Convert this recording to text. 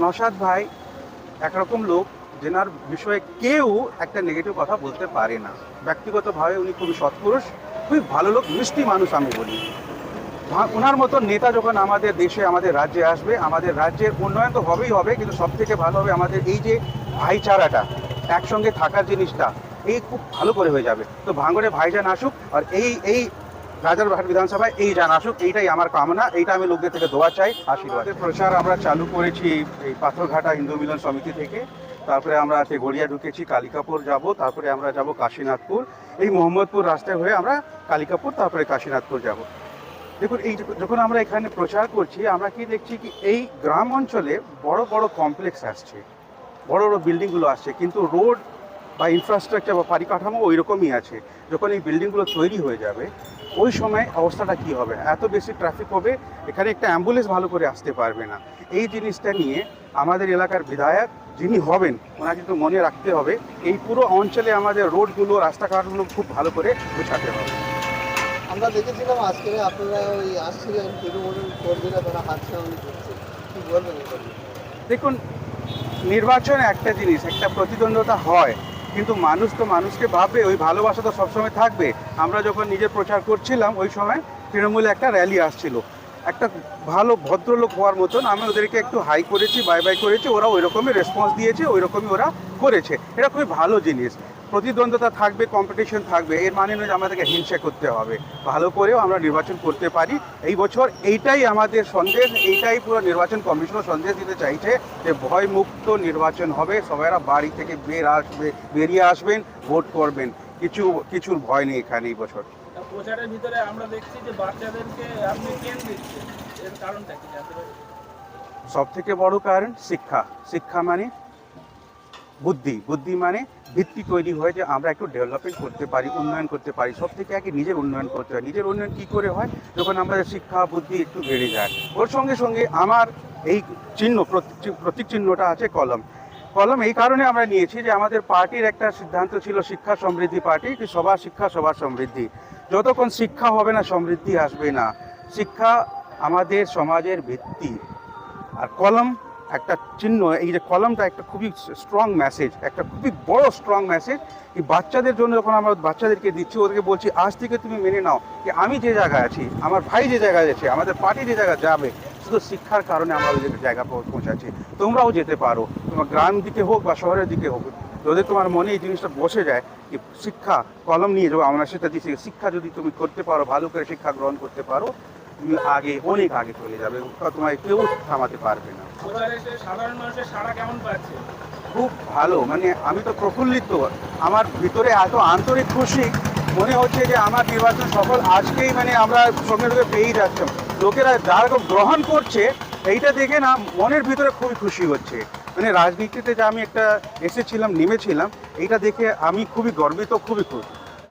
নওশাদ ভাই একরকম লোক যেনার বিষয়ে কেউ একটা নেগেটিভ কথা বলতে পারে না। ব্যক্তিগতভাবে উনি খুবই সৎপুরুষ, খুবই ভালো লোক, মিষ্টি মানুষ আমি বলি। ওনার মতো নেতা যখন আমাদের দেশে আমাদের রাজ্যে আসবে, আমাদের রাজ্যের উন্নয়ন তো হবেই হবে, কিন্তু সব থেকে ভালো হবে আমাদের এই যে ভাইচারাটা, একসঙ্গে থাকার জিনিসটা, এই খুব ভালো করে হয়ে যাবে। তো ভাঙড়ে ভাইজান আসুক, আর এই রাজারহাট বিধানসভায় এই যান আসুক, এইটাই আমার কামনা, এইটা আমি লোকদের থেকে দোয়া চাই, আশীর্বাদ। প্রচার আমরা চালু করেছি এই পাথরঘাটা হিন্দু মিলন সমিতি থেকে। তারপরে আমরা গড়িয়া ঢুকেছি, কালিকাপুর যাব, তারপরে আমরা যাব কাশীনাথপুর, এই মোহাম্মদপুর রাস্তায় হয়ে আমরা কালিকাপুর, তারপরে কাশীনাথপুর যাব। দেখুন, এই যখন আমরা এখানে প্রচার করছি, আমরা কি দেখছি কি এই গ্রাম অঞ্চলে বড় বড় কমপ্লেক্স আসছে, বড় বড় বিল্ডিংগুলো আসছে, কিন্তু রোড বা ইনফ্রাস্ট্রাকচার বা পরিকাঠামো ওই রকমই আছে। যখন এই বিল্ডিংগুলো তৈরি হয়ে যাবে, ওই সময় অবস্থাটা কি হবে? এত বেশি ট্রাফিক হবে, এখানে একটা অ্যাম্বুলেন্স ভালো করে আসতে পারবে না। এই জিনিসটা নিয়ে আমাদের এলাকার বিধায়ক যিনি হবেন, ওনাকে কিন্তু মনে রাখতে হবে, এই পুরো অঞ্চলে আমাদের রোডগুলো, রাস্তাঘাটগুলো খুব ভালো করে গোছাতে হবে। আমরা দেখেছিলাম আজকে আপনারা ওই আসছিলেন তৃণমূলের কর্মীরা, তারা হাতছানি করছে, কি বলবেন? দেখুন, নির্বাচন একটা জিনিস, একটা প্রতিদ্বন্দ্বিতা হয়, কিন্তু মানুষ তো মানুষকে ভাববে, ওই ভালোবাসা তো সবসময় থাকবে। আমরা যখন নিজের প্রচার করছিলাম, ওই সময় তৃণমূলে একটা র্যালি আসছিল, একটা ভালো ভদ্রলোক হওয়ার মতন আমি ওদেরকে একটু হাই করেছি, বাই বাই করেছি, ওরা ওই রকমই রেসপন্স দিয়েছে, ওই রকমই ওরা করেছে। এটা খুবই ভালো জিনিস। প্রতিদ্বন্দ্বিতা থাকবে, কম্পিটিশন থাকবে, এর মানে নয় যে আমাদেরকে হিংসা করতে হবে। ভালো করেও আমরা নির্বাচন করতে পারি। এই বছর এইটাই আমাদের সন্দেশ, এইটাই পুরো নির্বাচন কমিশনও সন্দেশ দিতে চাইছে যে ভয়মুক্ত নির্বাচন হবে, সবাইরা বাড়ি থেকে বেরিয়ে আসবেন, ভোট করবেন, কিছুর ভয় নেই এখানে এই বছর। প্রচারের ভিতরে আমরা দেখছি যে বাচ্চাদেরকে আপনি কেন দিচ্ছেন, এর কারণটা কি? সব থেকে বড় কারণ শিক্ষা। শিক্ষা মানে বুদ্ধি, বুদ্ধি মানে ভিত্তি তৈরি হয়, যে আমরা একটু ডেভেলপমেন্ট করতে পারি, উন্নয়ন করতে পারি। সব থেকে আগে নিজের উন্নয়ন করতে হয়। নিজের উন্নয়ন কী করে হয়? যখন আমাদের শিক্ষা বুদ্ধি একটু বেড়ে যায়। ওর সঙ্গে সঙ্গে আমার এই চিহ্ন, প্রতীক চিহ্নটা আছে কলম। কলম এই কারণে আমরা নিয়েছি যে আমাদের পার্টির একটা সিদ্ধান্ত ছিল শিক্ষা সমৃদ্ধি পার্টি, যে সবার শিক্ষা সবার সমৃদ্ধি। যতক্ষণ শিক্ষা হবে না, সমৃদ্ধি আসবে না। শিক্ষা আমাদের সমাজের ভিত্তি। আর কলম একটা চিহ্ন, এই যে কলমটা একটা খুবই স্ট্রং মেসেজ, একটা খুবই বড় স্ট্রং মেসেজ। এই বাচ্চাদের জন্য যখন আমরা বাচ্চাদেরকে দিচ্ছি, ওদেরকে বলছি আজ থেকে তুমি মেনে নাও যে আমি যে জায়গায় আছি, আমার ভাই যে জায়গায় আছে, আমাদের পার্টি যে জায়গায় যাবে, শুধু শিক্ষার কারণে আমরা ওই জায়গা পৌঁছাচ্ছি। তোমরাও যেতে পারো, তোমার গ্রাম দিকে হোক বা শহরের দিকে হোক, যদি তোমার মনে এই জিনিসটা বসে যায় যে শিক্ষা, কলম নিয়ে যাবো আমরা, সেটা দিচ্ছি, শিক্ষা যদি তুমি করতে পারো, ভালো করে শিক্ষা গ্রহণ করতে পারো, তুমি আগে, অনেক আগে চলে যাবে, তোমায় কেউ থামাতে পারবে না। সাধারণ মানুষের সাড়া কেমন পাচ্ছে? খুব ভালো, মানে আমি তো প্রফুল্লিত, আমার ভিতরে এত আন্তরিক খুশি, মনে হচ্ছে যে আমার নির্বাচন সফল আজকেই, মানে আমরা সঙ্গে সঙ্গে পেয়েই যাচ্ছি। লোকেরা যারা গ্রহণ করছে, এইটা দেখে না মনের ভিতরে খুবই খুশি হচ্ছে। মানে রাজনীতিতে যে আমি একটা এসেছিলাম, নেমেছিলাম, এইটা দেখে আমি খুবই গর্বিত, খুবই খুশি।